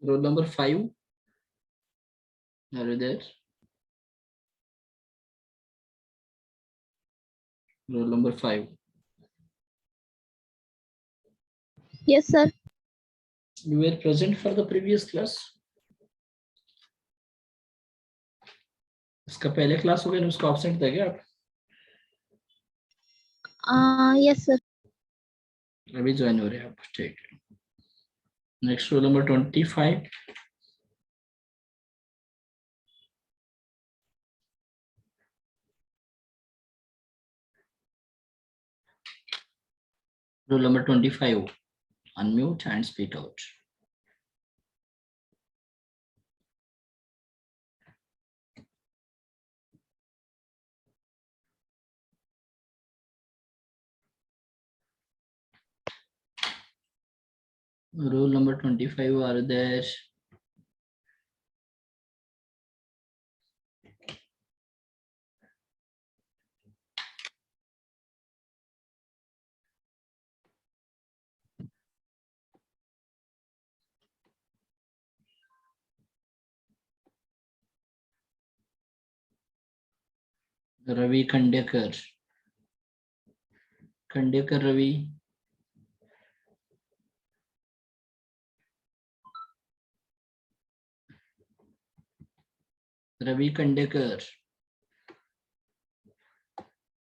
Roll number 5. Are you there? Roll number 5. Yes, sir. You were present for the previous class. इसका पहले class हो गया ना, उसका absent था क्या आप? Yes, sir. अभी ज्वाइन हो रहे हैं आप, ठीक है। Next roll number 25. Roll number 25. Unmute and speak out. Roll number 25 are there. Ravi Khandekar. Khandekar Ravi. Ravi Khandekar.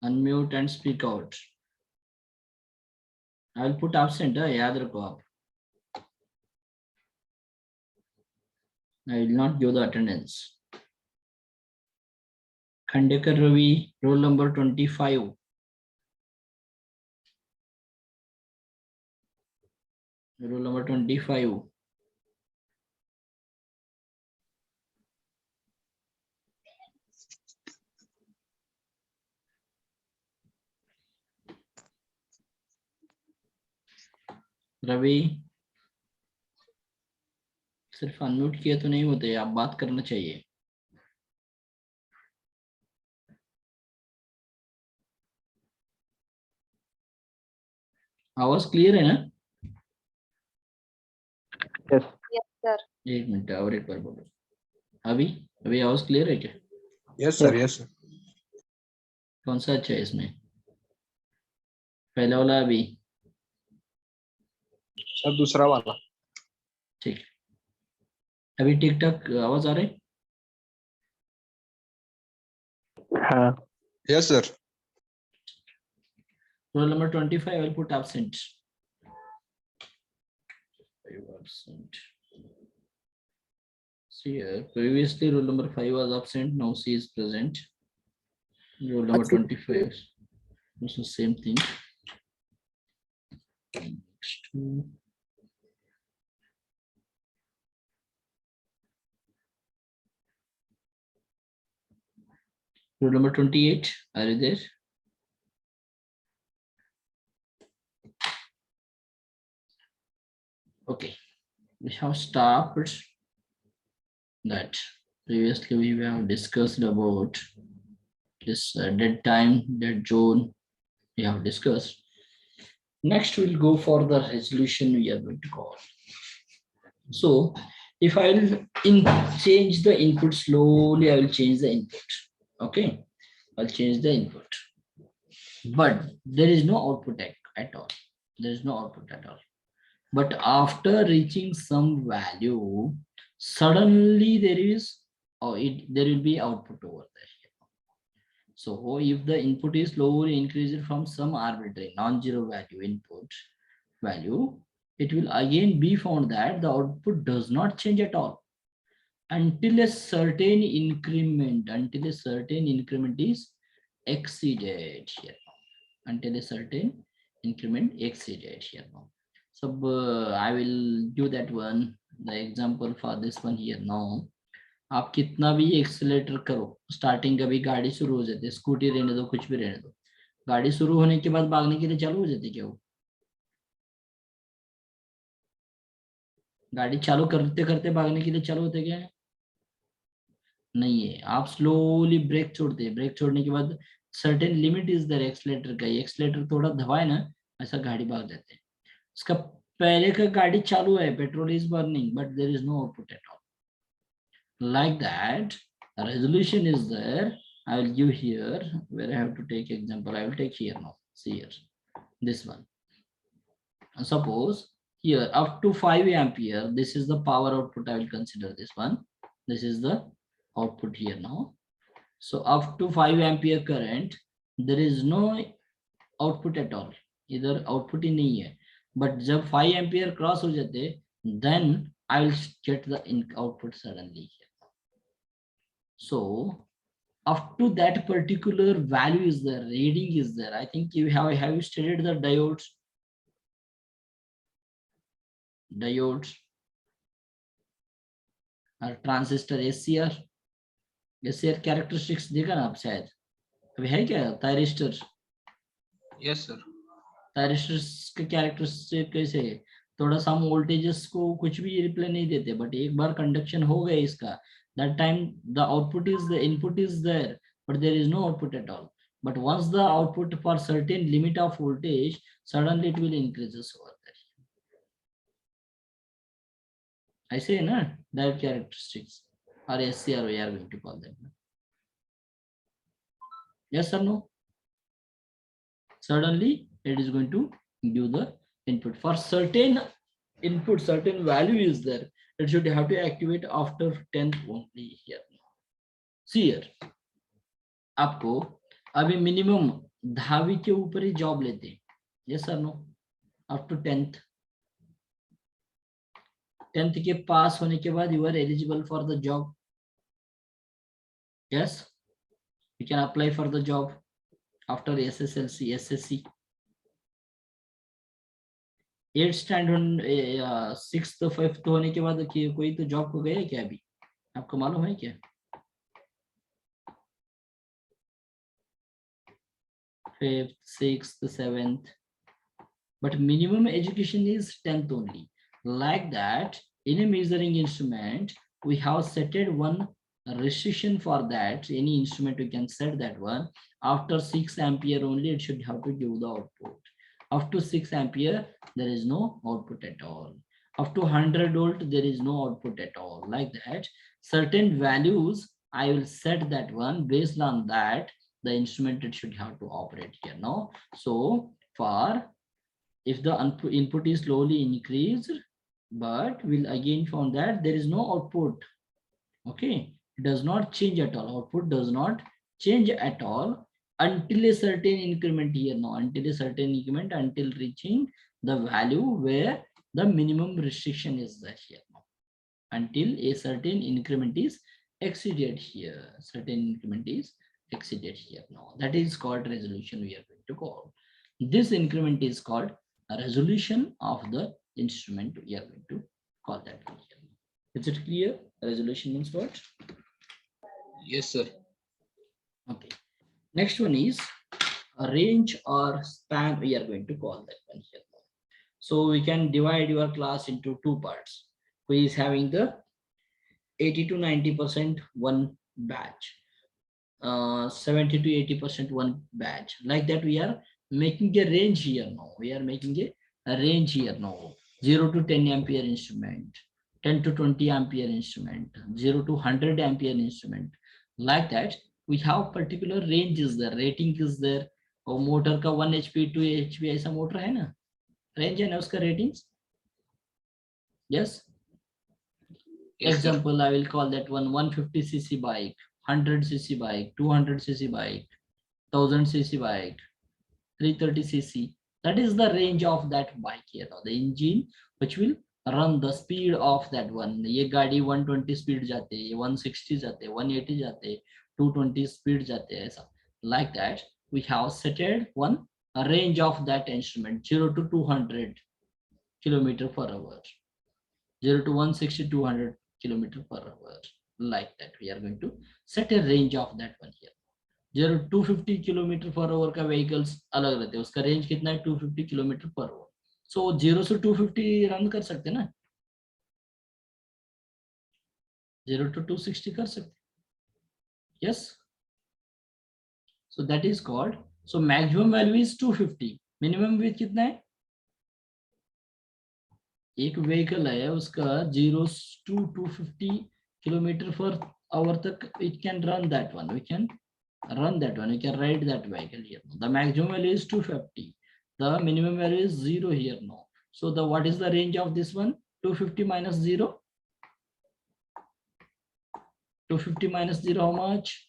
Unmute and speak out. I will put absent. याद रखो आप. I will not give the attendance. Khandekar Ravi, roll number 25. Roll number 25. Ravi, सिर्फ unmute किया तो नहीं होते, आप बात करना चाहिए। आवाज क्लियर है ना? Yes Yes, sir. एक मिनट और एक बार बोलो। अभी अभी आवाज क्लियर है क्या? Yes sir, yes sir. कौन सा अच्छा है इसमें? पहला वाला अभी? सर दूसरा वाला। ठीक है, अभी ठीक ठाक आवाज आ रही? हाँ yes sir. Roll number 25, I will put absent. Absent. See here, previously roll number 5 was absent, now she is present. Roll number 25, also same thing. Next. Roll number 28, are you there? Okay, we have stopped that. Previously we have discussed about this dead time, dead zone, we have discussed. Next we'll go for the resolution we are going to call. So if I will change the input slowly, I will change the input. Okay, I'll change the input, but there is no output at all. There is no output at all. But after reaching some value, suddenly there is, there will be output over there. So if the input is slowly increased from some arbitrary non-zero value input value, it will again be found that the output does not change at all until a certain increment is exceeded here. Until a certain increment exceeded here now. So I will do that one, the example for this one here now. आप कितना भी accelerator करो, starting कभी गाड़ी शुरू हो जाती है, स्कूटी रहने दो, कुछ भी रहने दो, गाड़ी शुरू होने के बाद भागने के लिए चालू हो जाती है क्या? वो गाड़ी चालू करते करते भागने के लिए चालू होते क्या? नहीं है। आप स्लोली ब्रेक छोड़ते हैं, ब्रेक छोड़ने के बाद certain limit is there accelerator का, एक्सीलेटर थोड़ा दबाए ना, ऐसा गाड़ी भाग जाते हैं। इसका पहले का गाड़ी चालू है, petrol is burning, but there is no output at all. Like that, a resolution is there. I will give here where I have to take example. I will take here now. See here, this one. Suppose here up to 5 ampere, this is the power output. I will consider this one. This is the output here now. So up to 5 ampere current, there is no output at all. इधर output ही नहीं है. But जब 5 ampere cross हो जाते, then I will get the output suddenly here. So up to that particular value is there, reading is there. I think you have you studied the diodes. Diodes और transistor SCR characteristics देखा ना आप शायद, अभी है क्या thyristor? Yes sir. Thyristors के characteristic कैसे है? थोड़ा सा हम वोल्टेजेस को कुछ भी रिप्लाई नहीं देते, बट एक बार कंडक्शन हो गया इसका, that time the output is the input is there, but there is no output at all. But once the output for certain limit of voltage, suddenly it will increases over there. I say na, that characteristics or SCR we are going to call them. Yes or no? Suddenly it is going to give the input for certain input, certain value is there. It should have to activate after 10th only here. See here, आपको अभी minimum 10वीं के ऊपर ही job लेते हैं. Yes or no? Up to 10th. 10th के पास होने के बाद you are eligible for the job. Yes, you can apply for the job after SSLC, SSC. 8th standard 6th 5th होने के बाद कोई तो जॉब को गया क्या अभी? आपको मालूम है क्या? 5th 6th 7th, but minimum education is 10th only. Like that, in a measuring instrument, we have set one restriction for that. Any instrument we can set that one. After 6 ampere only, it should have to give the output. Up to 6 ampere, there is no output at all. Up to 100 volt, there is no output at all. Like that, certain values, I will set that one. Based on that, the instrument it should have to operate here now. So for if the input is slowly increased, but we'll again found that there is no output. Okay, it does not change at all. Output does not change at all until a certain increment here now, until a certain increment, until reaching the value where the minimum restriction is there here now, until a certain increment is exceeded here. Certain increment is exceeded here now. That is called resolution we are going to call. This increment is called a resolution of the instrument. We are going to call that one here. Is it clear? Resolution means what? Yes sir. Okay. Next one is a range or span. We are going to call that one here. So we can divide your class into two parts. Who is having the 80 to 90% one batch, 70 to 80% one batch. Like that, we are making a range here now. We are making a range here now. 0 to 10 ampere instrument, 10 to 20 ampere instrument, 0 to 100 ampere instrument. Like that, we have particular range is there, rating is there. और motor का 1 HP 2 HP ऐसा motor है ना, range है ना उसका ratings. Yes. Yes, sir. Example, I will call that one 150cc bike, 100cc bike, 200cc bike, 1000cc bike, 330cc. That is the range of that bike here. The engine which will run the speed of that one. ये गाड़ी 120 speed जाते हैं, 160 जाते हैं, 180 जाते हैं, 220 speed जाते हैं ऐसा. Like that, we have set one a range of that instrument 0 to 200 kilometer per hour, 0 to 160 200 kilometer per hour. Like that, we are going to set a range of that one here. 0 to 250 kilometer per hour का vehicles अलग रहते हैं, उसका range कितना है 250 kilometer per hour. So 0 से 250 run कर सकते हैं ना, 0 to 260 कर सकते. Yes. So that is called. So maximum value is 250. Minimum with कितना है एक व्हीकल है उसका 0 to 250 किलोमीटर पर आवर तक it can run that one. We can run that one. We can ride that vehicle here. The maximum value is 250. The minimum value is 0 here now. So the what is the range of this one? 250 minus 0. 250 minus 0, how much?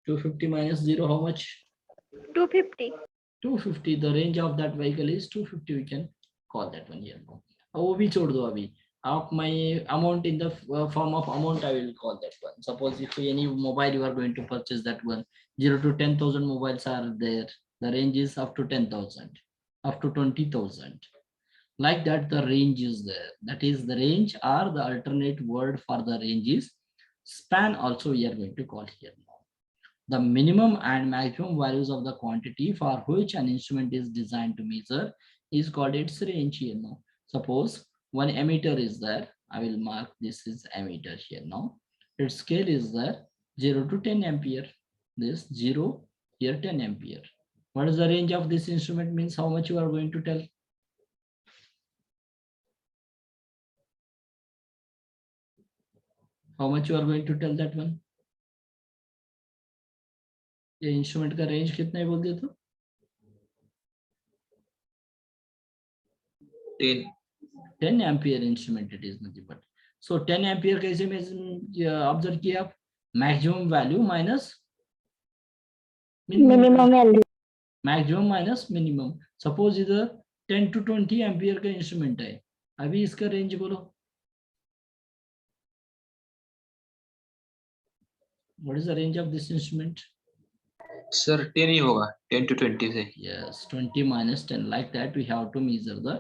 250 minus 0, how much? 250. 250. The range of that vehicle is 250. We can call that one here now. वो भी छोड़ दो अभी. Of my amount in the form of amount, I will call that one. Suppose if any mobile you are going to purchase, that one 0 to 10,000 mobiles are there. The range is up to 10,000, up to 20,000. Like that, the range is there. That is the range, or the alternate word for the range is span. Also, we are going to call here now. The minimum and maximum values of the quantity for which an instrument is designed to measure is called its range here now. Suppose one ammeter is there. I will mark this is ammeter here now. Its scale is there 0 to 10 ampere. This 0 here 10 ampere. What is the range of this instrument means? How much you are going to tell? How much you are going to tell that one? ये instrument का range कितना है बोल दे तो 10 ampere instrument it is nothing but. So 10 ampere कैसे में observe किया आप? Maximum value minus Minimum value. Maximum minus minimum. Suppose इधर 10 to 20 एम्पियर का इंस्ट्रूमेंट है. अभी इसका रेंज बोलो. What is the range of this instrument? Sir 10 ही होगा, 10 to 20 से. Yes, 20 minus 10. Like that, we have to measure the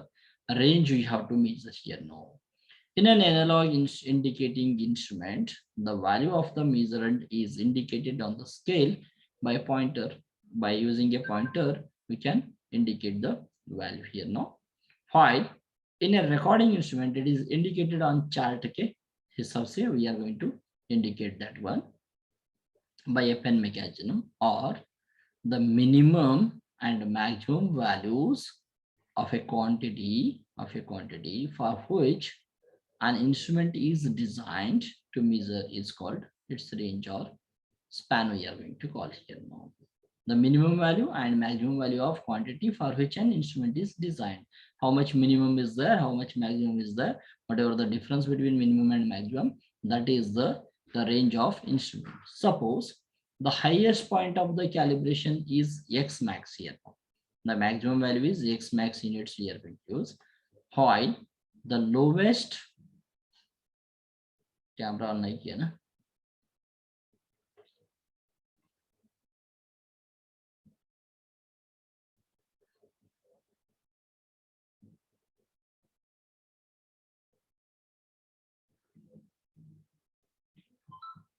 range. We have to measure here now. In an analog indicating instrument, the value of the measurement is indicated on the scale by pointer. By using a pointer, we can indicate the value here now. While in a recording instrument, it is indicated on chart. Okay, हिसाब से we are going to indicate that one by a pen mechanism, or the minimum and maximum values of a quantity for which an instrument is designed to measure is called its range or span. We are going to call here now the minimum value and maximum value of quantity for which an instrument is designed. How much minimum is there, how much maximum is there, whatever the difference between minimum and maximum, that is the range of instrument. Suppose the highest point of the calibration is x max here. The maximum value is x max units we are going to use. While the lowest, camera on nahi kiya na.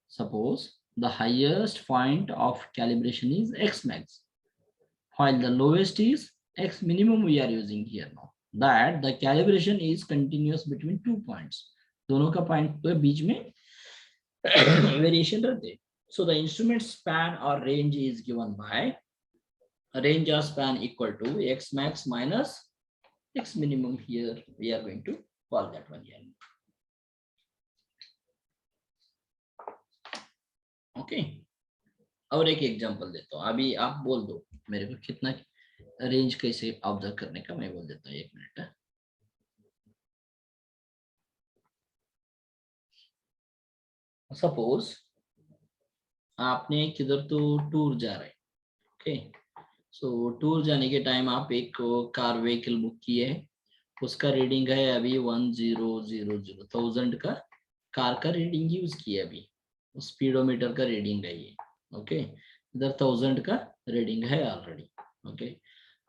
Suppose the highest point of calibration is x max, while the lowest is x minimum we are using here now. That the calibration is continuous between 2 points. दोनों का point के बीच में variation रहते. So the instrument span or range is given by range or span equal to x max minus x minimum. Here we are going to call that one here. Okay और एक example देता हूँ. अभी आप बोल दो मेरे को कितना रेंज कैसे ऑब्जर्व करने का. मैं बोल देता हूँ, 1 मिनट. सपोज आपने किधर तो टूर जा रहे हैं. ओके, सो टूर जाने के टाइम आप एक कार व्हीकल बुक किए है. उसका रीडिंग है अभी 1000 का कार का रीडिंग यूज किया. अभी स्पीडोमीटर का रीडिंग है ये. ओके, इधर 1000 का रीडिंग है ऑलरेडी. ओके,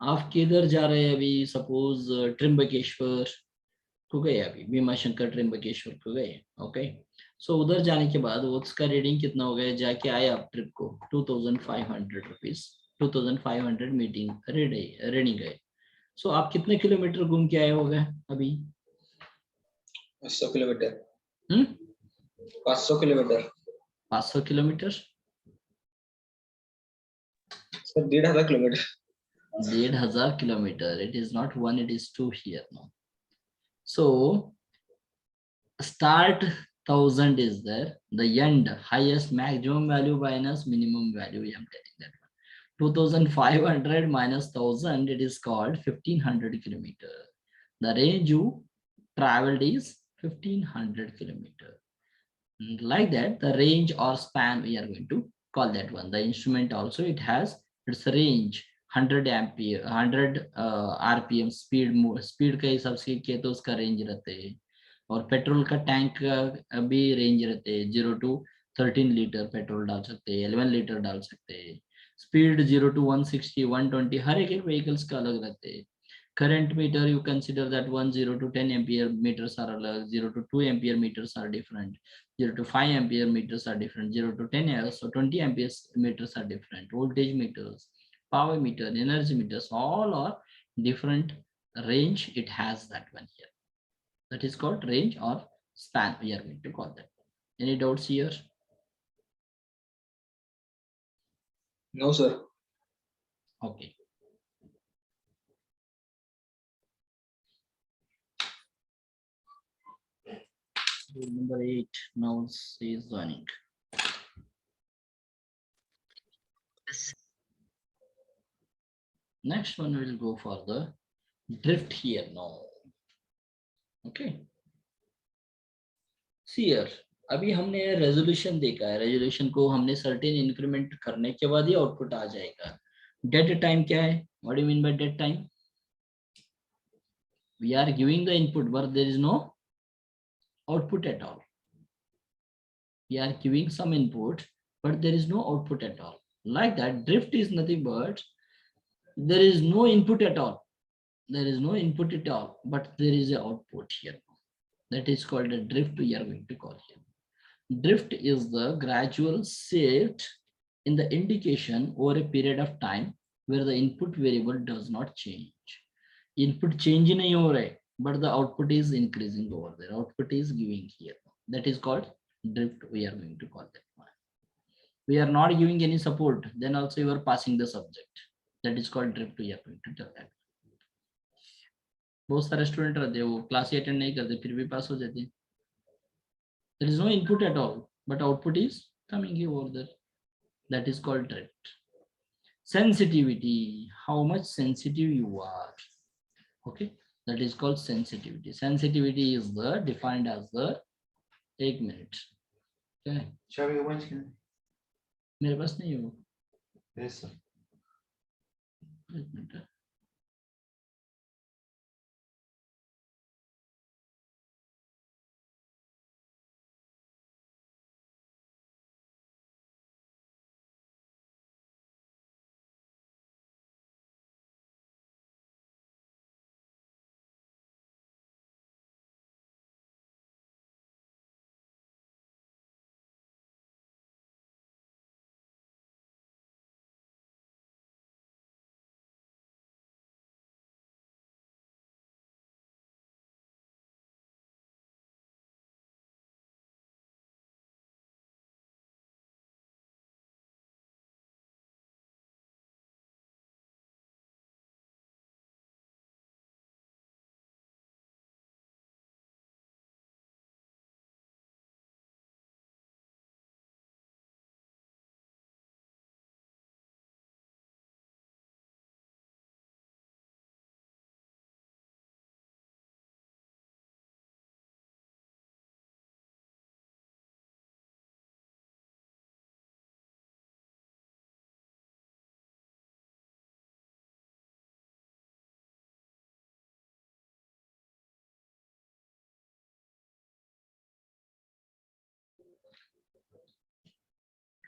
आप किधर जा रहे हैं अभी? सपोज त्र्यंबकेश्वर को गए, अभी भीमाशंकर त्र्यंबकेश्वर को गए. ओके, सो उधर जाने के बाद उसका रीडिंग कितना हो गया? जाके आए आप ट्रिप को 2500 रुपीज, 2500 मीटिंग रीडिंग है. सो आप कितने किलोमीटर घूम के आए होंगे अभी? 500 kilometre. 500 kilometre. Sir 1500 kilometre. 1,500 kilometer. It is not 1, it is 2 here now. So start 1000 is there. The end highest maximum value minus minimum value. I am telling that one. 2500 minus 1000. It is called 1500 kilometer. The range you traveled is 1500 kilometer. Like that, the range or span we are going to call that one. The instrument also it has its range 100 ampere 100 rpm speed के हिसाब से किया तो उसका range रहते हैं और petrol का टैंक का भी रेंज रहते हैं 0 to 13 लीटर पेट्रोल डाल सकते हैं 11 लीटर डाल सकते हैं स्पीड 0 to 160 120 हर एक व्हीकल्स का अलग रहते हैं current meter you consider that 0 to 10 ampere meters are alag 0 to 2 ampere meters are different 0 to 5 ampere meters are different 0 to 10 years so 20 ampere meters are different voltage meters power meter energy meters all are different range it has that one here that is called range or span we are going to call that any doubts here No, sir. okay number 8 now is joining next one will go for the drift here now okay see here अभी हमने resolution देखा है resolution को हमने certain increment करने के बाद ही output आ जाएगा डेट टाइम क्या है what do you mean by date time we are giving the input but there is no output at all we are giving some input but there is no output at all like that drift is nothing but there is no input at all there is no input at all but there is a output here that is called a drift we are going to call here drift is the gradual shift in the indication over a period of time where the input variable does not change input change nahi ho raha hai but the output is increasing over there output is giving here that is called drift we are going to call that one we are not giving any support then also you are passing the subject that is called drift we are going to tell that बहुत सारे student रहते हैं वो class attend नहीं करते फिर भी पास हो जाते हैं there is no input at all but output is coming here over there that is called drift sensitivity how much sensitive you are okay that is called sensitivity sensitivity is the defined as the 1 minute okay Shall we go once? मेरे पास नहीं है वो Yes, sir. 1 minute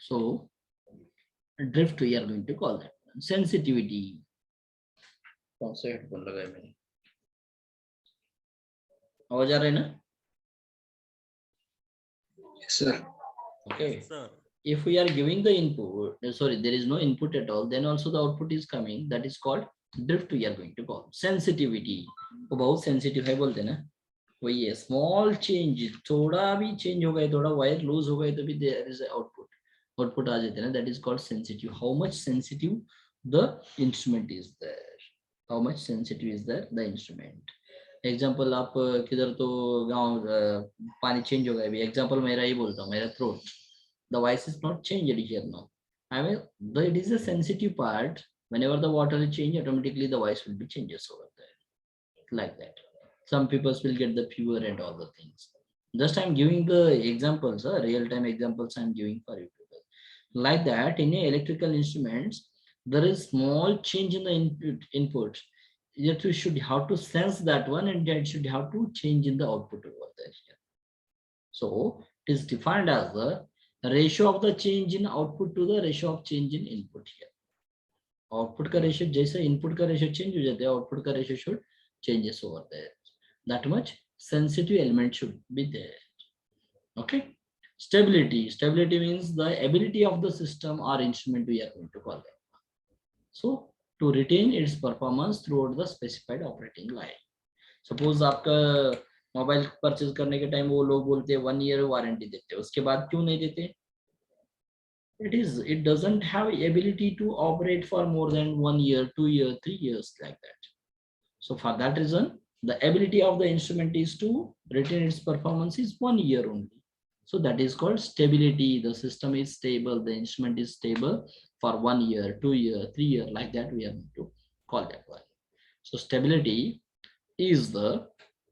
so drift we are going to call that sensitivity कौन सा headphone लगाया मैंने आवाज आ रहा है ना Yes, sir. okay if we are giving the input sorry there is no input at all then also the output is coming that is called drift we are going to call sensitivity वो बहुत sensitive है बोलते ना वही है small change थोड़ा भी change हो गया थोड़ा wire lose हो गया तो भी there is a output आ जाते हैं ना that is called sensitive how much sensitive the instrument is there how much sensitive is the instrument. Example आप किधर तो गांव पानी चेंज हो गया अभी, एग्जाम्पल मेरा ही बोलता हूँ, मेरा throat, the voice is not changed here now. I mean, it is a sensitive part. Whenever the water is changed, automatically the voice will be changes over there, like that. Some people will get the fever and all the things. Just I'm giving the examples, real-time examples I'm giving for you people. Like that, in a electrical instruments, there is small change in the input. Yet you should have to sense that one, and that should have to change in the output over there. So it is defined as the ratio of the change in output to the ratio of change in input here. Output का ratio जैसे input का ratio change हो जाता है, output का ratio should changes over there. That much sensitive element should be there. Okay. Stability means the ability of the system or instrument we are going to call it. So to retain its performance throughout the specified operating life. Suppose आपका mobile purchase करने के time वो लोग बोलते हैं 1 year warranty देते हैं, उसके बाद क्यों नहीं देते? It doesn't have ability to operate for more than 1 year, 2 years, 3 years, like that. So for that reason, the ability of the instrument is to retain its performance is 1 year only. So that is called stability. The system is stable, the instrument is stable for 1 year, 2 year, 3 year, like that we are going to call that one. So stability is the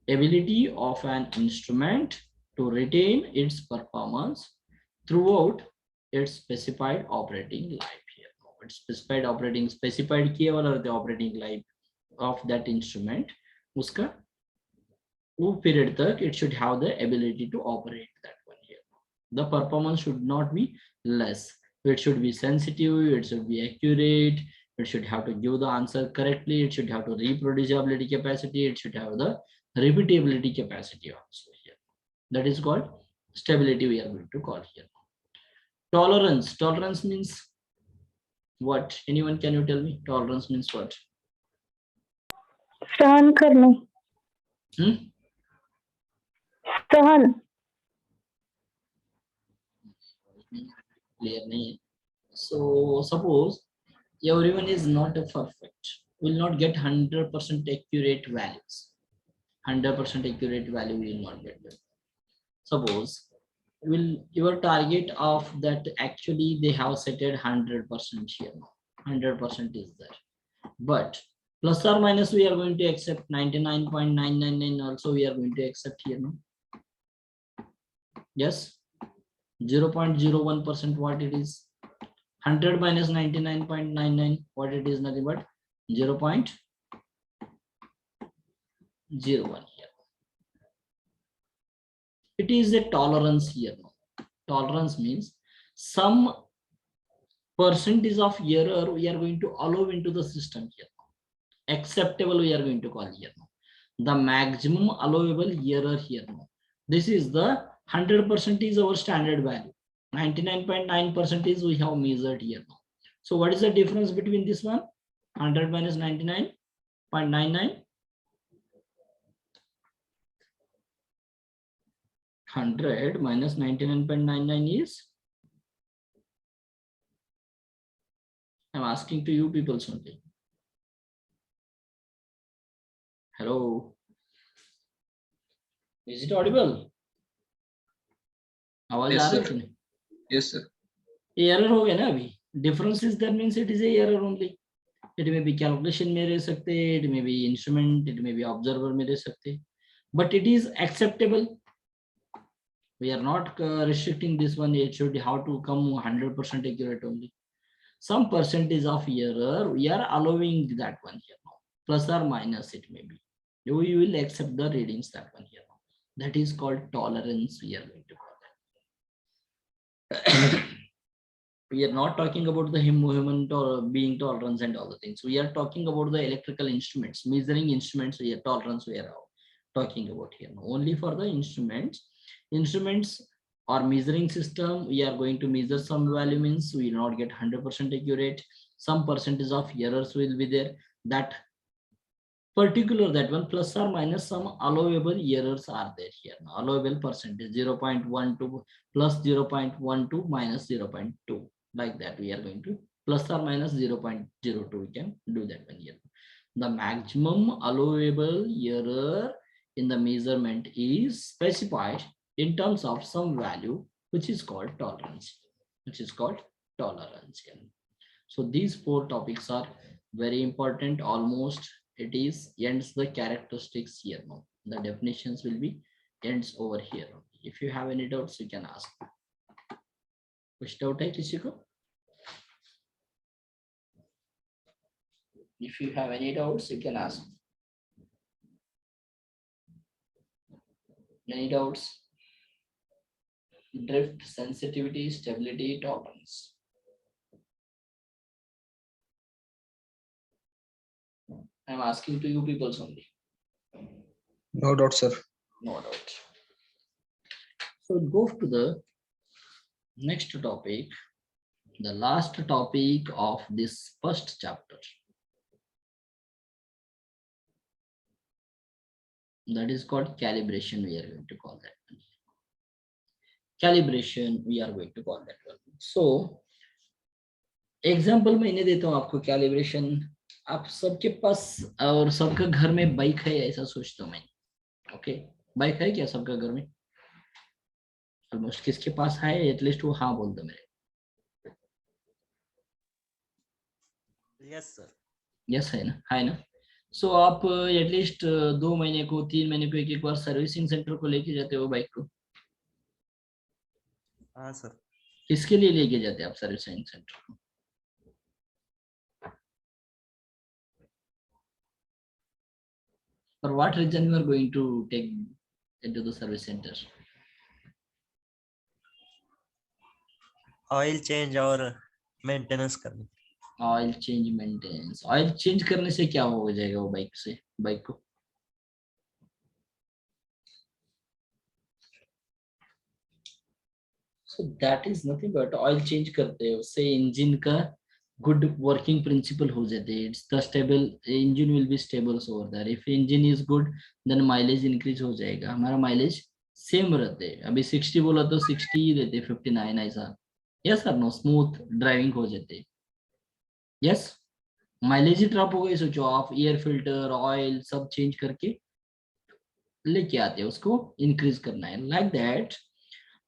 ability of an instrument to retain its performance throughout its specified operating life here. It's specified किया वाला रहता है operating life of that instrument. उसका वो period तक it should have the ability to operate that one here. The performance should not be less. It should be sensitive. It should be accurate. It should have to give the answer correctly. It should have to reproducibility capacity. It should have the repeatability capacity also here. That is called stability we are going to call here. Tolerance means what? Anyone, can you tell me? Tolerance means what? सहन करना. सहन. Clear nahi hai. So suppose everyone is not a perfect, will not get 100% accurate values. 100% accurate value will not get them. Suppose will your target of that actually they have set it 100% here. 100% is there, but plus or minus we are going to accept 99.999 also we are going to accept here. No? Yes, 0.01% what it is. 100 minus 99.99 what it is, nothing but 0.01 here. It is a tolerance here. Tolerance means some percentage of error we are going to allow into the system here. Acceptable we are going to call here. The maximum allowable error here. This is the 100% is our standard value. 99.9% is we have measured here. So what is the difference between this one? 100 minus 99.99. 100 minus 99.99 is, I'm asking to you people something. Hello, is it audible? आवाज Yes, आ रही sir. है? Yes, sir. Error हो गया ना अभी. Difference is that means it is a error only. It may be calculation में रह सकते, it may be instrument, it may be observer में रह सकते, but it is acceptable. We are not restricting this one. It should have to come 100% accurate only. Some percentage of error we are allowing that one here now. Plus or minus it may be. We will accept the readings that one here now. That is called tolerance. We are going to call that. We are not talking about the human being tolerance and all the things. We are talking about the electrical instruments, measuring instruments. We are tolerance we are talking about here now. Only for the instruments or measuring system, we are going to measure some value means we will not get 100% accurate. Some percentage of errors will be there. That particular that one plus or minus some allowable errors are there here. Now, allowable percentage 0.12 plus 0.12 minus 0.2, like that we are going to plus or minus 0.02. We can do that one here. the maximum allowable error in the measurement is specified in terms of some value which is called tolerance, which is called tolerance. So these four topics are very important. Almost it is ends the characteristics here now. The definitions will be ends over here. If you have any doubts, you can ask. कुछ doubt है किसी को? If you have any doubts, you can ask. Any doubts? Drift, sensitivity, stability, tolerance. I'm asking to you people only. No doubt, sir. No doubt. So go to the next topic, the last topic of this first chapter. That is called calibration. We are going to call that one. Calibration, we are going to call that one. So, example मैंने देता हूँ आपको calibration. आप सबके पास और सबका घर में बाइक है ऐसा सोचता हूँ मैं. ओके, बाइक है क्या सबका घर में? ऑलमोस्ट किसके पास है? एटलीस्ट वो हाँ बोल दो मेरे. Yes sir. यस है ना. सो आप एटलीस्ट 2 महीने को 3 महीने को एक बार सर्विसिंग सेंटर को लेके जाते हो बाइक को? हाँ सर. किसके लिए लेके जाते हैं आप सर्विसिंग सेंटर को? For what reason you are going to take into the service center? Oil change और मेंटेनेंस करने. Oil change, maintenance. Oil change करने से क्या हो जाएगा वो बाइक से, बाइक को? So that is nothing but oil change करते हैं उससे इंजन का गुड वर्किंग प्रिंसिपल हो जाते हैं. It's the stable engine will be stable over that. If engine is good then mileage increase हो जाएगा. हमारा माइलेज सेम रहते हैं. अभी 60 बोला तो 60 ही देते, 59 ऐसा. Yes sir no, smooth driving हो जाते. यस, माइलेज ही ड्रॉप हो गई. सोचो आप एयर फिल्टर ऑयल सब चेंज करके लेके आते हैं, उसको इंक्रीज करना है. Like that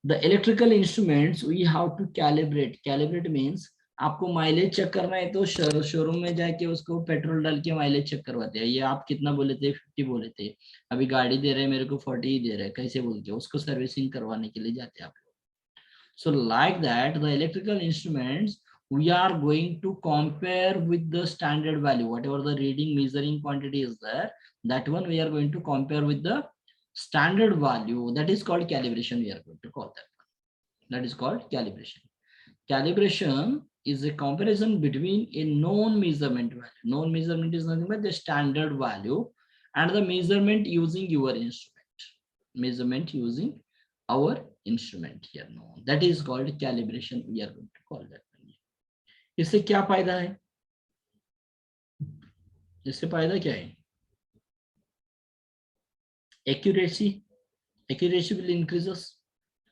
the electrical instruments we have to calibrate. Calibrate means आपको माइलेज चेक करना है तो शोरूम में जाके उसको पेट्रोल डाल के माइलेज चेक करवाते हैं. ये आप कितना बोले थे? 50 बोले थे. अभी गाड़ी दे रहे हैं मेरे को 40 ही दे रहे हैं, कैसे बोल के उसको सर्विसिंग करवाने के लिए जाते हैं आप लोग. So like that the electrical instruments we are going to compare with the standard value, whatever the reading measuring quantity is there, that one we are going to compare with the standard value. That is called calibration. We are going to call that one. That is called calibration. Calibration is a comparison between a known measurement value. Known measurement is nothing but the standard value and the measurement using your instrument. Measurement using our instrument here. No, that is called calibration. We are going to call that. इससे क्या फायदा है? इससे फायदा क्या है? Accuracy. Accuracy will increases.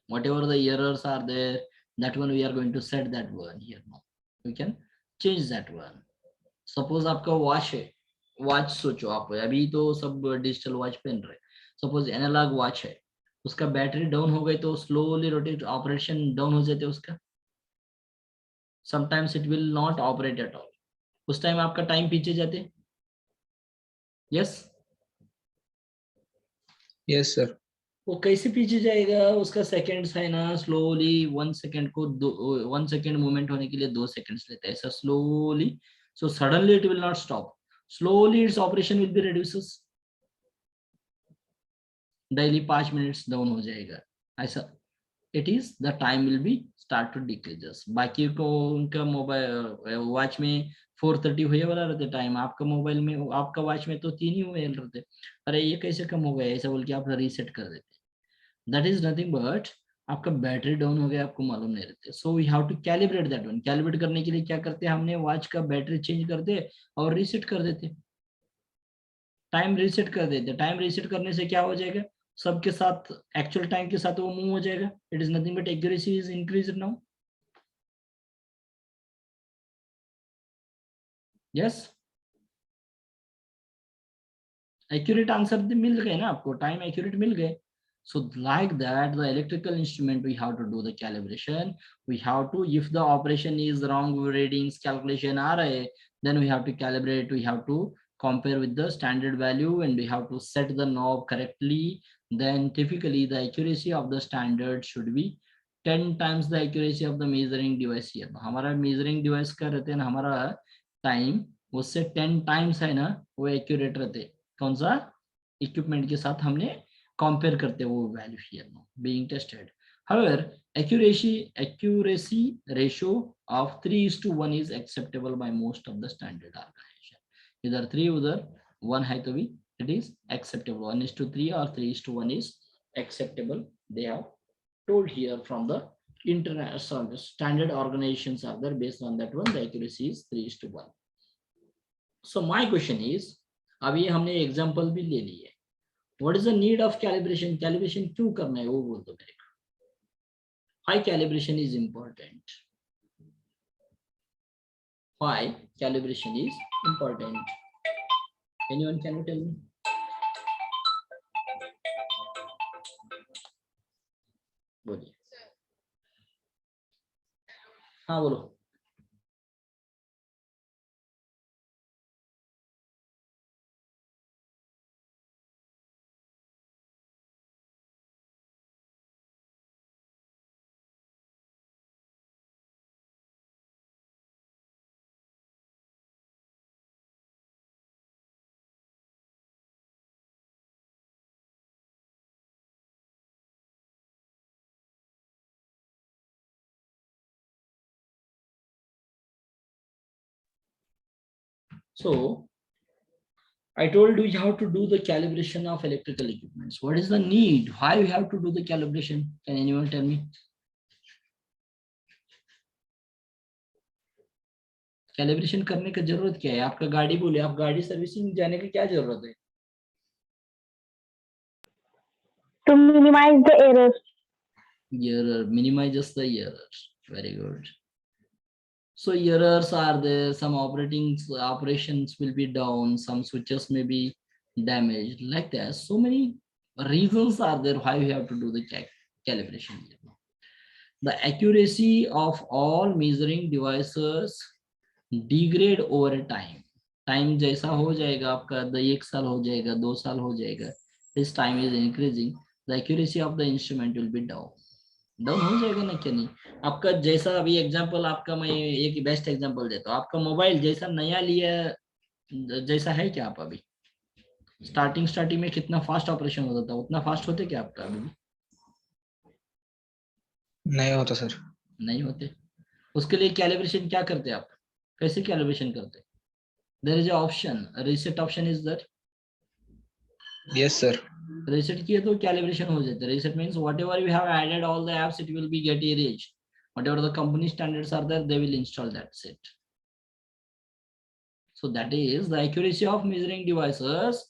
Whatever the errors are there, that one we are going to set that one here now. We can change that one. Suppose आपका watch है, वॉच सोचो आप, अभी तो सब डिजिटल वॉच पहन रहे. सपोज एनालॉग वॉच है, उसका बैटरी डाउन हो गई तो स्लोली रोटेट ऑपरेशन डाउन हो जाते उसका. Sometimes it will not operate at all. उस टाइम आपका टाइम पीछे जाते. Yes Yes, sir. वो कैसे पीछे जाएगा? उसका सेकंड्स है ना, स्लोली 1 सेकंड को 1 सेकंड मूवमेंट होने के लिए 2 सेकंड्स लेता है ऐसा slowly. So suddenly it will not stop. Slowly its operation will be reduces. Daily 5 minutes down हो जाएगा ऐसा. It is the time will be start to decreases. बाकी को उनका मोबाइल वॉच में 4:30 हुए वाला रहते टाइम, आपका मोबाइल में आपका वॉच में तो 3 ही हुए रहते. अरे ये कैसे कम हो गया ऐसा बोल के आप रीसेट कर देते. दैट इज नथिंग बट आपका बैटरी डाउन हो गया, आपको मालूम नहीं रहते. So we have to calibrate that one. Calibrate करने के लिए क्या करते हैं? हमने वॉच का बैटरी चेंज करते और रीसेट कर देते. टाइम रीसेट कर देते. टाइम रीसेट करने से क्या हो जाएगा? सबके साथ एक्चुअल टाइम के साथ वो मूव हो जाएगा. It is nothing but accuracy is increased now. Yes, accurate answer मिल गए ना आपको, टाइम एक्यूरेट मिल गए. So like that, the electrical instrument, we have to do the calibration. We have to, if the operation is wrong, readings calculation are, then we have to calibrate. We have to compare with the standard value, and we have to set the knob correctly. Then typically the accuracy of the standard should be 10 times the accuracy of the measuring device. here हमारा measuring device का रहते हैं ना, हमारा time उससे 10 times है ना, वो एक्यूरेट रहते. कौन सा इक्विपमेंट के साथ हमने कंपेयर करते हैं वो value here being tested. However, accuracy ratio of 3:1 is acceptable by most of the standard organization. Either 3 उधर 1 है तो भी it is acceptable. 1:3 or 3:1 is acceptable. They have told here from the international standard organizations are there. Based on that one, the accuracy is 3:1. So my question is, अभी हमने example भी ले ली है. What is the need of calibration? Calibration क्यों करना है वो बोल दो मेरे को. Why calibration is important? Why calibration is important? Anyone can you tell me? बोलिए. हाँ बोलो. So I told you you have to do the calibration of electrical equipments. What is the need? Why you have to do the calibration? Can anyone tell me? Calibration करने का जरूरत क्या है? आपका गाड़ी बोले, आप गाड़ी सर्विसिंग जाने की क्या जरूरत है? To minimize the errors. Error, minimizes the errors. Very good. So errors are there, some operations will be down, some switches may be damaged, like that. So many reasons are there why we have to do the calibration. The accuracy of all measuring devices degrade over time. Time जैसा हो जाएगा आपका, 1 साल हो जाएगा, 2 साल हो जाएगा, this time is increasing, the accuracy of the instrument will be down. Down हो जाएगा ना, क्या नहीं. आपका जैसा अभी एग्जांपल, आपका मैं एक बेस्ट एग्जांपल देता हूँ. आपका मोबाइल जैसा नया लिया जैसा है क्या आप अभी? स्टार्टिंग में कितना फास्ट ऑपरेशन होता था, उतना फास्ट होते क्या आपका अभी? नहीं होता सर. नहीं होते. उसके लिए कैलिब्रेशन क्या करते आप? कैसे कैलिब्रेशन करते? There is a option, reset option is there. Yes sir. Reset किए तो कैलिब्रेशन हो जाता है. Reset means whatever you have added all the apps, it will be get erased. Whatever the company standards are there, they will install that set. So that is the accuracy of measuring devices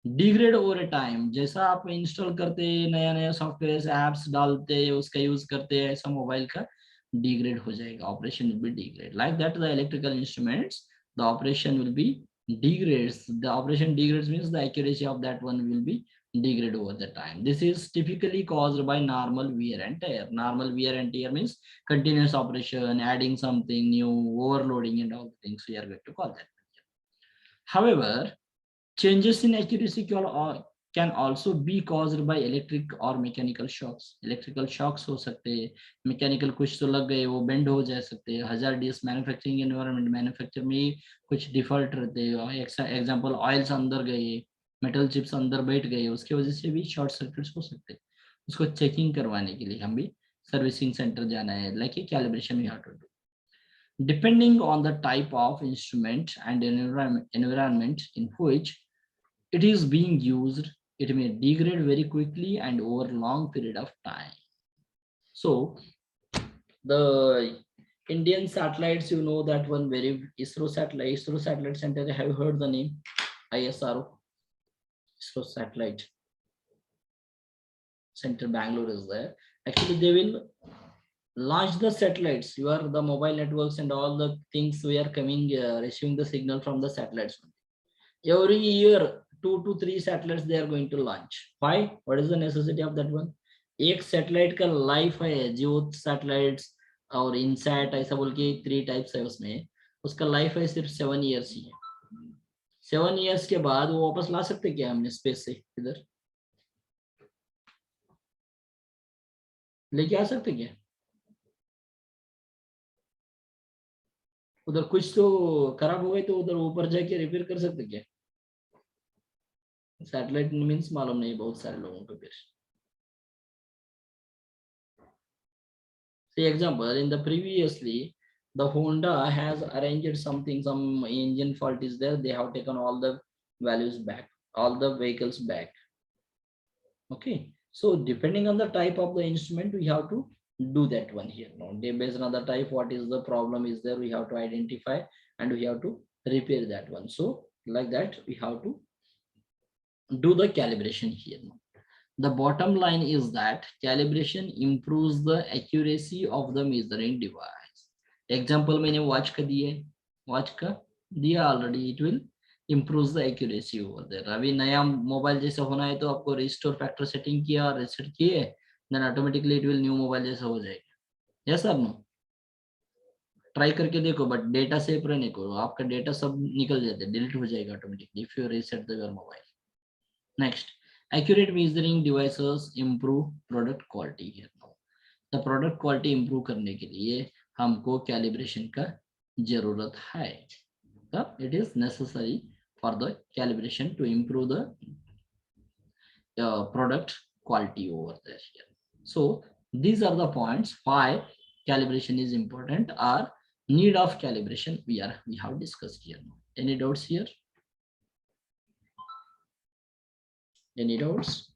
degrade over a time. जैसा आप install करते, नया नया software apps डालते, उसका use करते, ऐसा mobile का डिग्रेड हो जाएगा. Operation will B degrade. Like that the electrical instruments, the operation will be degrades. The operation degrades means the accuracy of that one will be degrade over the time. This is typically caused by normal wear and tear. Normal wear and tear means continuous operation, adding something new, overloading, and all the things we are going to call that. However, changes in accuracy can also be caused by electric or mechanical shocks. Electrical shocks हो सकते हैं, mechanical कुछ तो लग गए, वो bend हो जा सकते हैं. Hazardous manufacturing environment, manufacture में कुछ default रहते हैं. Example, oils अंदर गए, metal chips अंदर बैठ गए, उसके वजह से भी short circuits हो सकते हैं. उसको checking करवाने के लिए हम भी servicing center जाना है. Like a calibration we have to do. Depending on the type of instrument and environment in which it is being used, it may degrade very quickly and over a long period of time. So the Indian satellites, you know that one very ISRO satellite center, have you heard the name? ISRO, ISRO satellite center Bangalore is there. Actually they will launch the satellites, the mobile networks and all the things we are coming, receiving the signal from the satellites. Every year 2 to 3 satellites they are going to launch. Why? What is the necessity of that one? एक satellite का life है, जियो satellites और INSAT ऐसा बोल के 3 types है उसमें, उसका लाइफ है सिर्फ 7 ईयर्स ही है। 7 ईयर्स के बाद वो वापस ला सकते क्या हमने स्पेस से इधर लेके आ सकते क्या? उधर कुछ तो खराब हो गए तो उधर ऊपर जाके रिपेयर कर सकते क्या? सैटेलाइट मीन्स मालूम नहीं बहुत सारे लोगों को। फिर say example, in the previously the Honda has arranged something, some engine fault is there, they have taken all the values back, all the vehicles back. Okay, so depending on the type of the instrument we have to do that one here. Now based on the type, what is the problem is there, we have to identify and we have to repair that one. So like that we have to do the calibration here. The bottom line is that calibration improves the accuracy of the measuring device. Example मैंने watch का दिए, watch का दिया already, it will improves the accuracy over there. अभी नया mobile जैसा होना है तो आपको restore factor setting किया, reset किए, then automatically it will new mobile जैसा हो जाएगा। Yes or no? ट्राई करके देखो, बट डेटा सेव रहने को, आपका डेटा सब निकल जाता है, डिलीट हो जाएगा automatically if you reset the your mobile. Next, accurate measuring devices improve product quality here now. The product quality improve करने के लिए हमको calibration का जरूरत है. It is necessary for the calibration to improve the product quality over there here. So these are the points why calibration is important or need of calibration we have discussed here now. Any doubts here? Any doubts?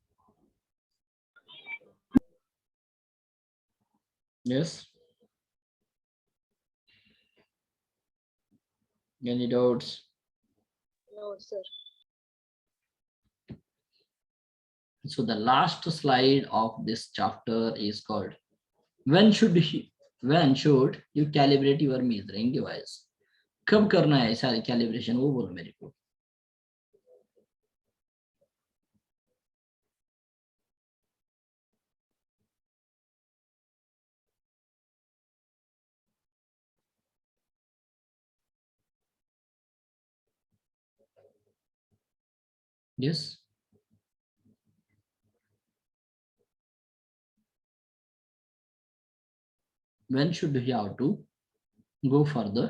Yes. Any doubts? No, sir. So the last slide of this chapter is called when should you calibrate your measuring device? कब करना है सारी calibration, वो बोलो मेरे को. Yes. When should you have to go for the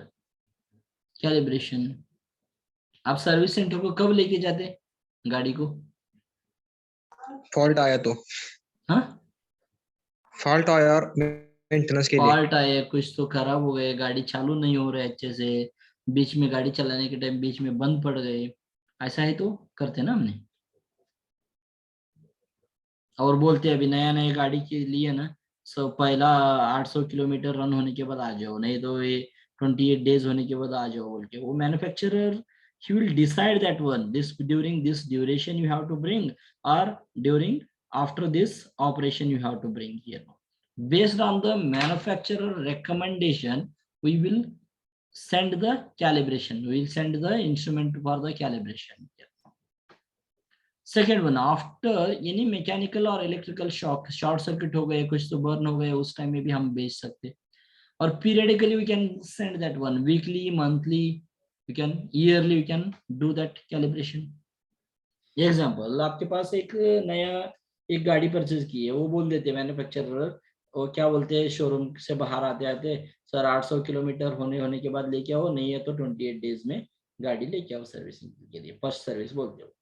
calibration? आप service centre को कब लेके जाते गाड़ी को? फॉल्ट आया तो, हाँ, फॉल्ट आया और मेंटेनेंस के लिए। फॉल्ट आया, कुछ तो खराब हो गए, गाड़ी चालू नहीं हो रहा है अच्छे से, बीच में गाड़ी चलाने के टाइम बीच में बंद पड़ गए, ऐसा है तो करते ना हमने। और बोलते हैं अभी नया नया गाड़ी के लिए ना, सो पहला 800 किलोमीटर रन होने के बाद आ जाओ, नहीं तो ये 28 डेज होने के बाद आ जाओ बोल के। वो manufacturer he will decide that one, this during this duration you have to bring or during after this operation you have to bring here. Based on the manufacturer recommendation we will send the calibration, we will send the instrument for the calibration. Second one, after यानी mechanical और electrical shock, short circuit हो गए, कुछ तो burn हो गए, उस time में भी हम बेच सकते। और periodically we can send that one, weekly, monthly, we can yearly, we can do that calibration. Example, आपके पास एक नया एक गाड़ी परचेज की है, वो बोल देते मैन्युफैक्चरर, वो क्या बोलते हैं, शोरूम से बाहर आते आते सर 800 किलोमीटर होने के बाद लेके आओ, नहीं है तो 28 डेज में गाड़ी लेके आओ सर्विसिंग के लिए, फर्स्ट सर्विस बोलते हो।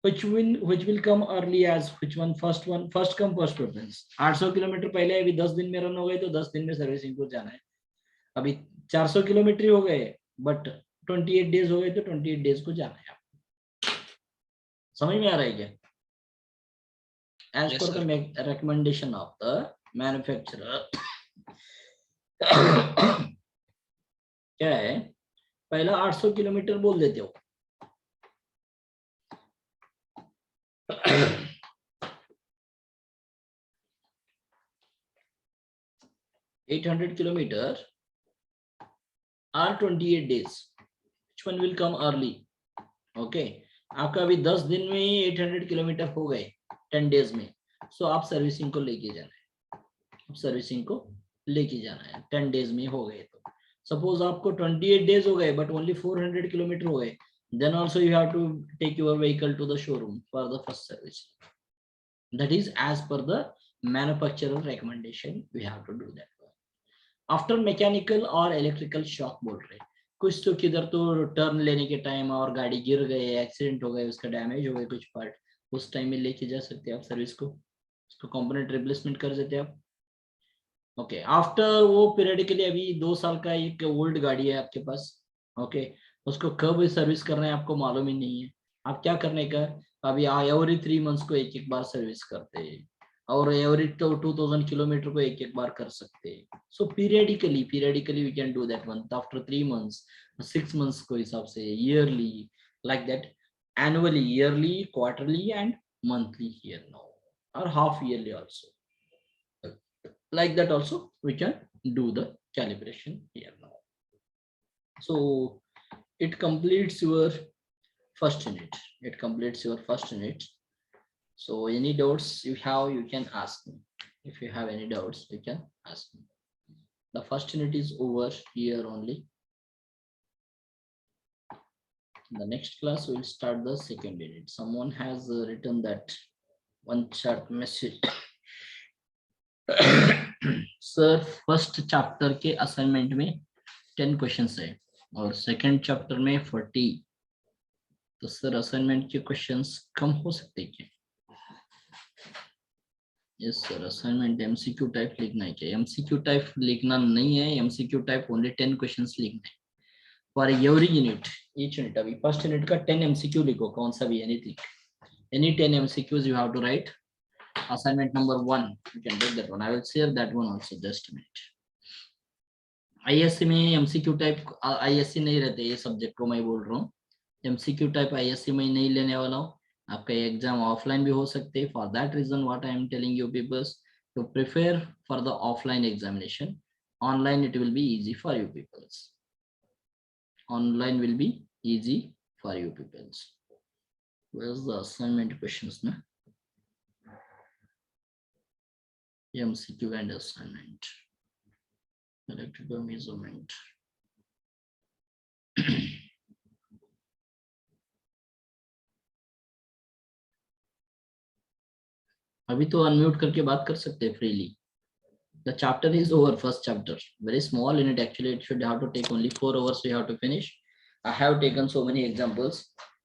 which will come early as which one, first come first preference। 800 kilometre पहले अभी 10 दिन में रन हो गए तो 10 दिन में सर्विसिंग को जाना है। अभी 400 किलोमीटर हो गए बट 28 डेज हो गए तो 28 डेज को जाना है। समझ में आ रहा है क्या? As per the recommendation of the manufacturer क्या है, पहला 800 किलोमीटर बोल देते हो, 800 kilometer or 28 days, which one will come early? Okay, आपका अभी 10 दिन में ही 800 किलोमीटर हो गए 10 डेज में, सो आप सर्विसिंग को लेके जाना है, आप सर्विसिंग को लेके जाना है 10 डेज में हो गए। तो सपोज आपको 28 डेज हो गए बट ओनली 400 किलोमीटर हो गए, then also you have to take your vehicle to the showroom for the first service. That is as per the manufacturer recommendation, we have to do that. After mechanical और electrical shock बोल रहे हैं, कुछ तो किधर तो turn लेने के टाइम और गाड़ी गिर गए, एक्सीडेंट हो गए, उसका डैमेज हो गए कुछ पार्ट, उस टाइम में लेके जा सकते हैं आप सर्विस को, उसको कंपोनेंट रिप्लेसमेंट कर देते हैं आप। ओके, आफ्टर वो पीरियडिकली अभी 2 साल का एक ओल्ड गाड़ी है आपके पास, ओके, उसको कब सर्विस करना है आपको मालूम ही नहीं है, आप क्या करने का, अभी एवरी 3 मंथ्स को एक बार सर्विस करते हैं और एवरी 2000 किलोमीटर को एक बार कर सकते हैं। So periodically we can do that one, after 3 months 6 months को हिसाब से, yearly like that, annually, yearly, quarterly and monthly here now, और half yearly also, like that also we can do the calibration here now. So it completes your first unit, so any doubts you have you can ask me, if you have any doubts you can ask me. The first unit is over here only. The next class we will start the second unit. Someone has written that one chat message. Sir first chapter के assignment में 10 questions है और second chapter में 40, तो sir assignment के questions कम हो सकते क्या? Yes sir, assignment MCQ type लिखना है क्या? एमसीक्यू टाइप लिखना नहीं है, एमसीक्यू टाइप ओनली 10 क्वेश्चंस लिखना है for every unit, each unit. अभी फर्स्ट यूनिट का 10 एमसीक्यू लिखो, कौन सा भी, anything, any 10 MCQs you have to write. Assignment number 1, you can take that one. I will share that one also, just a minute. ISC में MCQ type, ISC नहीं रहते ये सब्जेक्ट को मैं बोल रहा हूँ, MCQ टाइप ISC में नहीं लेने वाला हूँ, आपका एग्जाम ऑफलाइन भी हो सकते हैं। For that reason what I am telling you peoples to prepare for the offline examination, online it will be easy for you peoples, online will be easy for you peoples. Where is the assignment questions ना, MCQ and assignment, electrical measurement. अभी तो unmute करके बात कर सकते हैं freely. The chapter is over, first chapter, very small unit actually, it should have to take only 4 hours we have to finish. I have taken so many examples.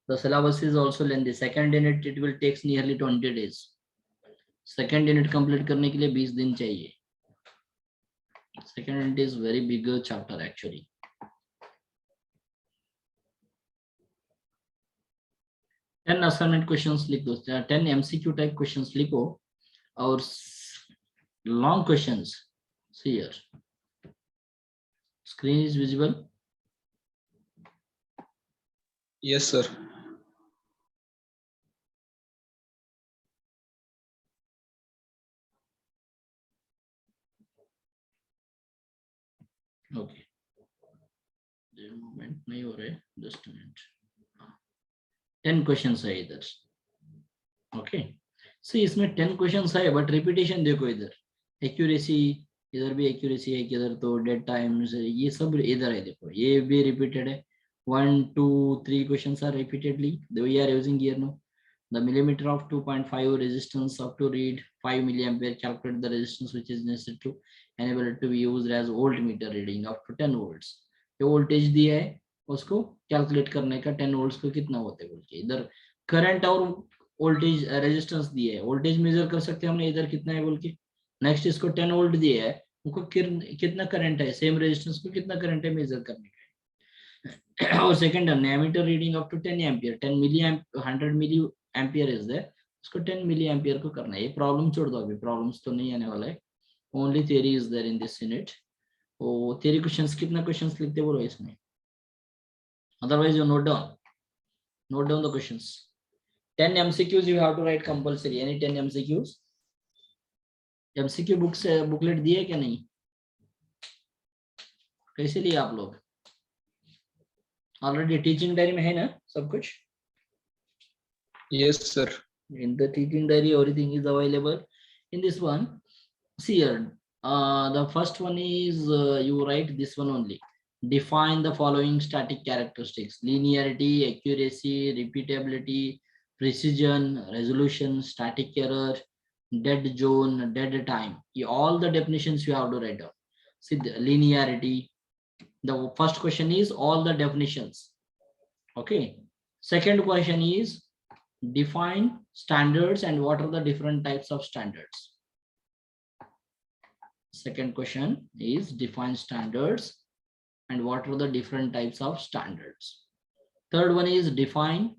The syllabus is also lengthy. Second unit it will take nearly 20 days. Second unit complete करने के लिए 20 दिन चाहिए। Second unit is very big chapter actually. Ten assignment questions लिख दो, 10 MCQ type questions लिखो और long questions. See here, screen is visible? Yes sir. Okay, movement नहीं हो रहे, जस्ट मिनट। 10 क्वेश्चंस है इधर, ओके। सी इसमें 10 क्वेश्चंस है बट रिपीटेशन देखो इधर, एक्यूरेसी इधर भी एक्यूरेसी है, किधर तो डेड टाइम्स, ये सब इधर है, देखो ये भी रिपीटेड है। 1 2 3 questions are repeatedly, we are using here no the millimeter of 2.5 resistance up to read 5 milliampere, calculate the resistance which is necessary to enable it to be used as voltmeter reading up to 10 volts. ये voltage दिया है, उसको calculate करने का 10 volts को कितना होते हैं बोल के, इधर करंट और वोल्टेज रेजिस्टेंस दिया है, वोल्टेज मेजर कर सकते हैं हमने इधर कितना है बोल के। नेक्स्ट इसको 10 वोल्ट दिया है, उनको कितना करंट है, सेम रेजिस्टेंस को कितना करंट है मेजर करने का। और second ammeter reading up to 10 ampere, 10 milli 100 milli ampere is there, उसको 10 मिली एम्पियर को करना है। ये प्रॉब्लम छोड़ दो, अभी प्रॉब्लम्स तो नहीं आने वाला है, only theory is there in this unit. तो थ्योरी क्वेश्चंस, कितना क्वेश्चंस लिखते बोलो इसमें, otherwise you note down the questions. 10 MCQs you have to write compulsory, any 10 MCQs। MCQ book से बुकलेट दिए क्या नहीं, कैसे लिए आप लोग? ऑलरेडी टीचिंग डायरी में है ना सब कुछ? Yes, sir. In the teaching diary, everything is available. In this one, see here, the first one is you write this one only. Define the following static characteristics: linearity, accuracy, repeatability, precision, resolution, static error, dead zone, dead time. All the definitions you have to write down. See the linearity. The first question is all the definitions. Okay. Second question is define standards and what are the different types of standards. Second question is define standards and what are the different types of standards. Third one is define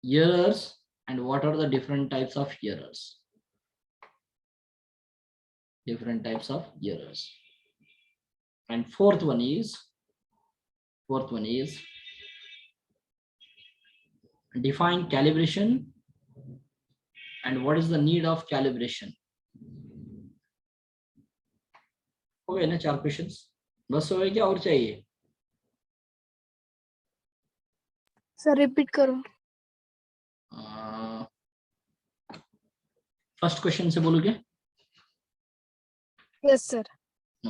errors and what are the different types of errors. Different types of errors. And fourth one is define calibration and what is the need of calibration. हो गए ना 4 questions? बस हो गए क्या और चाहिए? Sir repeat करो. फर्स्ट क्वेश्चन से बोलोगे? Yes sir.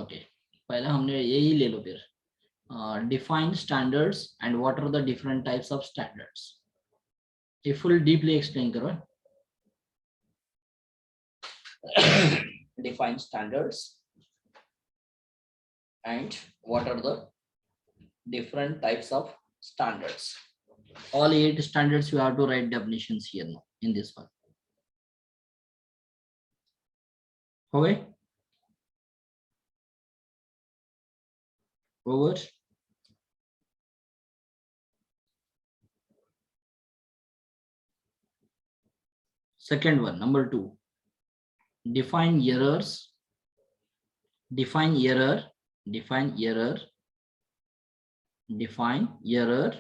ओके, पहले हमने यही ले लो फिर. Define standards and what are the different types of standards. ये full deeply explain करो. Define standards and what are the different types of standards. All 8 standards you have to write definitions here now in this one. Okay. Over. Second one, number 2. Define errors. Define error. Define error. Define error.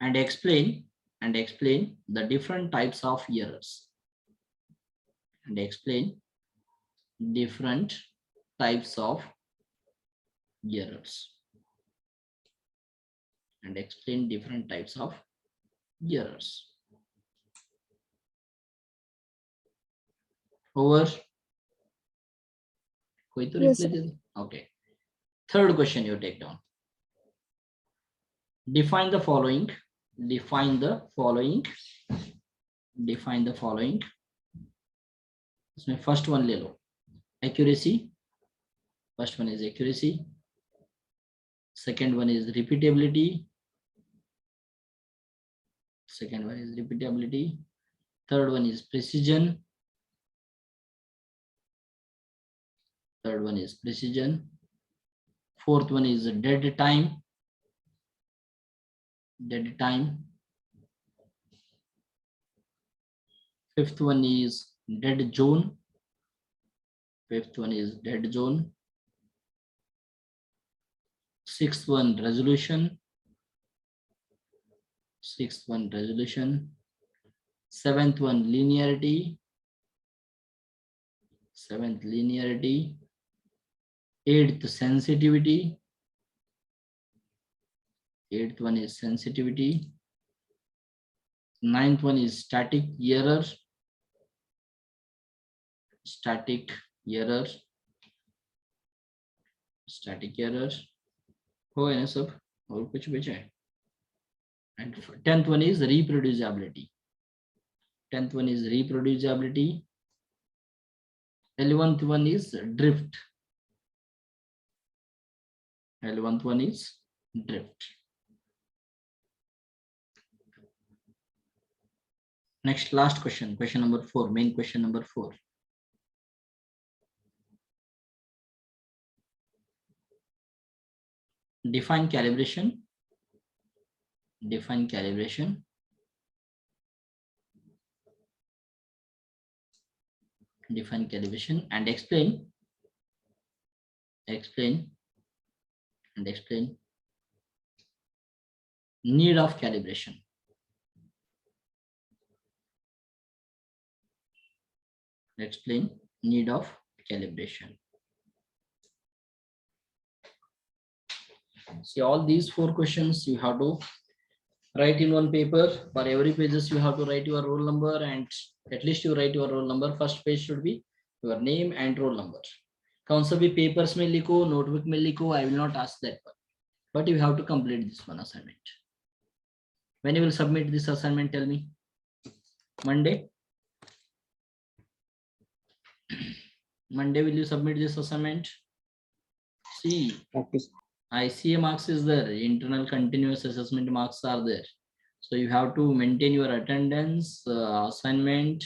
And explain the different types of errors. And explain different types of errors. And explain different types of errors. Over. कोई तो Yes, reply they they. Okay. Third question you take down. Define the following. Define the following. Define the following. इसमें first one ले लो. Accuracy. First one is accuracy. Second one is repeatability. Second one is repeatability. Third one is precision. Third one is precision. Fourth one is dead time. Dead time. Fifth one is dead zone. Fifth one is dead zone. Sixth one resolution. Sixth one resolution. Seventh one linearity. Seventh linearity. Eighth sensitivity. Eighth one is sensitivity. Ninth one is static error. Static error. Static error. हो गया ना सब? और कुछ बचा है? And 10th one is reproducibility. 10th one is reproducibility. 11th one is drift. 11th one is drift. Next, last question, question number 4, main question number 4. Define calibration. Define calibration. Define calibration and explain need of calibration. Explain need of calibration. See, all these 4 questions you have to write in one paper. For every pages you have to write your roll number, and at least you write your roll number. First page should be your name and roll number. कौन सा भी papers में लिखो, notebook में लिखो, I will not ask that one. But you have to complete this one assignment. When you will submit this assignment, tell me. Monday? Monday will you submit this assignment? See, Okay. ICA marks is there, internal continuous assessment marks are there. So you have to maintain your attendance, assignment,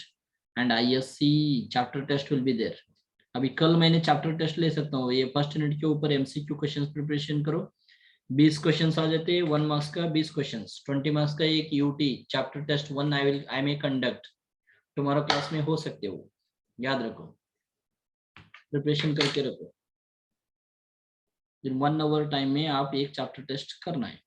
and ISC chapter test will be there. अभी कल मैंने chapter test ले सकता हूँ, ये first unit के ऊपर MCQ questions preparation करो. 20 क्वेश्चंस आ जाते हैं, 1 मार्क्स का 20 क्वेश्चंस, 20 मार्क्स का एक UT चैप्टर टेस्ट 1 आई मे कंडक्ट. तुम्हारा क्लास में हो सकते हो, याद रखो, प्रिपरेशन करके रखो. इन 1 आवर टाइम में आप एक चैप्टर टेस्ट करना है.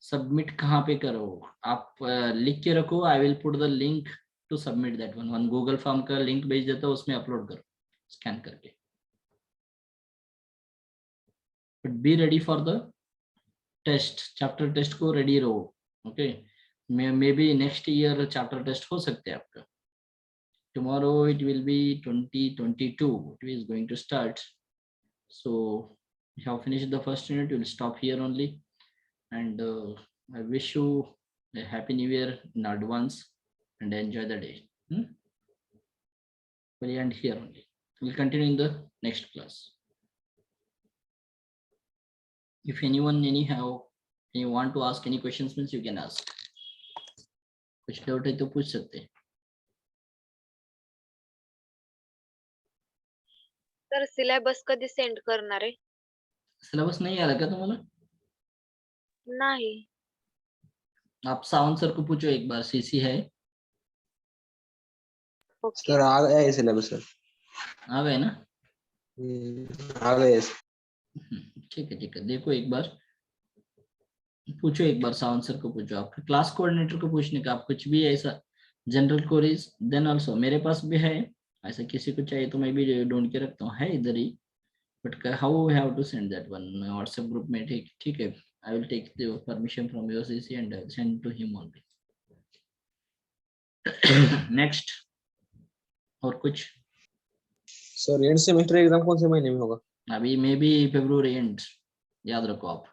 सबमिट कहाँ पे करो आप, लिख के रखो. I will put the link to submit that one Google form का लिंक भेज देता हूँ, उसमें अपलोड करो स्कैन करके. But be ready for the test, chapter test को रेडी रहो. Okay, maybe next year chapter test हो सकते हैं आपका. Tomorrow it will be 2022 it is going to start. So you have finished the first unit, you will stop here only. And I wish you a happy new year in advance and enjoy the day. We'll end here only. We'll continue in the next class. If anyone anyhow you want to ask any questions, means you can ask. कुछ doubt है तो पूछ सकते हैं. Sir syllabus कधी send करणार आहे? Syllabus नहीं आ रहा क्या तुम्हाला? नाही. आप सावंत सर को पूछो एक बार, CC है. ओके. सर आ गया है सिलेबस सर. आ गए ना? आ गए. ठीक है, देखो एक बार पूछो, एक बार सावंत सर को पूछो, आपके क्लास कोऑर्डिनेटर को पूछने का. आप कुछ भी ऐसा जनरल क्वेरीज देन आल्सो मेरे पास भी है, ऐसा किसी को चाहिए तो मैं भी ढूंढ के रखता हूँ, है इधर ही. But how we have to send that one WhatsApp group में. ठीक है, I will take the permission from your CC and I will send to him only. Next और कुछ? सर एंड सेमेस्टर एग्जाम कौन से महीने में होगा? अभी मे बी February एंड, याद रखो आप.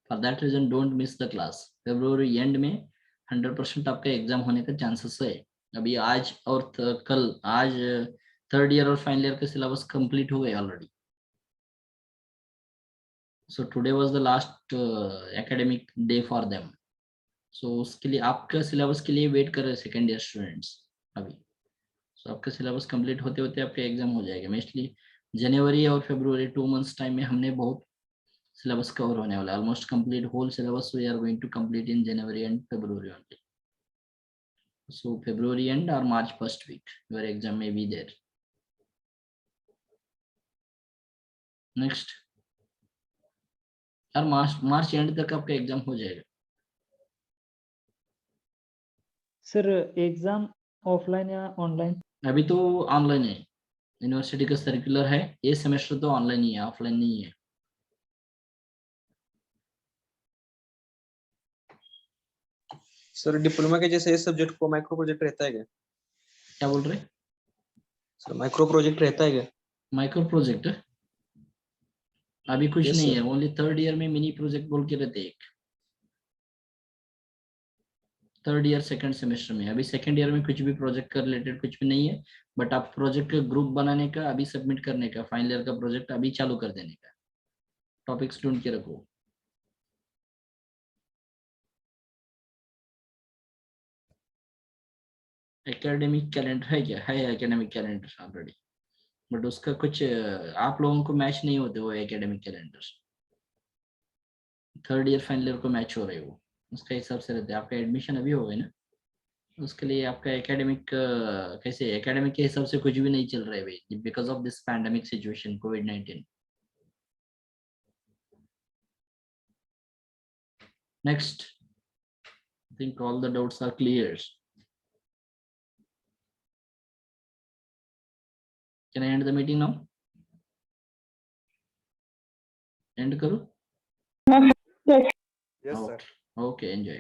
For that reason don't miss the class. February end में 100% आपका एग्जाम होने का चांसेस है. अभी आज और कल, आज 3rd ईयर और फाइनल ईयर के सिलेबस कंप्लीट हो गए already. So today was the last academic day for them. So उसके लिए आपका सिलेबस के लिए वेट कर रहे हैं सेकेंड ईयर स्टूडेंट्स अभी. सो आपका सिलेबस कंप्लीट होते होते आपका एग्जाम हो जाएगा. मोस्टली जनवरी और फरवरी 2 मंथ्स टाइम में हमने बहुत सिलेबस कवर होने वाला है. Almost complete whole syllabus we are going to complete in January and February only. So February end or March first week your exam may be there. Next, यार मार्च and तक आपका exam हो जाएगा. Sir exam offline या online? अभी तो online है, university का सर्कुलर है. ये सेमेस्टर तो ऑनलाइन ही है, ऑफलाइन नहीं है. सर डिप्लोमा के जैसे इस सब्जेक्ट को माइक्रो प्रोजेक्ट रहता है क्या? क्या बोल रहे? सर माइक्रो प्रोजेक्ट रहता है क्या? माइक्रो प्रोजेक्ट अभी कुछ Yes, नहीं sir. है, ओनली 3rd ईयर में मिनी प्रोजेक्ट बोल के रहते एक. 3rd ईयर 2nd सेमेस्टर में. अभी 2nd ईयर में कुछ भी प्रोजेक्ट का रिलेटेड कुछ भी नहीं है. बट आप प्रोजेक्ट का ग्रुप बनाने का, अभी सबमिट करने का, फाइनल ईयर का प्रोजेक्ट अभी चालू कर देने का. टॉपिक्स ढूंढ के रखो. एकेडमिक कैलेंडर है क्या? है एकेडमिक कैलेंडर ऑलरेडी, बट उसका कुछ आप लोगों को मैच नहीं होते वो academic calendar. 3rd year final year को मैच हो रहे हो, उसका हिसाब से रहते हैं. आपका एडमिशन अभी हो गए ना, उसके लिए आपका एकेडमिक कैसे, एकेडमिक के हिसाब से कुछ भी नहीं चल रहा है भाई, because of this pandemic situation COVID-19. Next, I think all the doubts are clear. Can I end the meeting now? End करूं? Yes. Yes, sir. Okay, enjoy.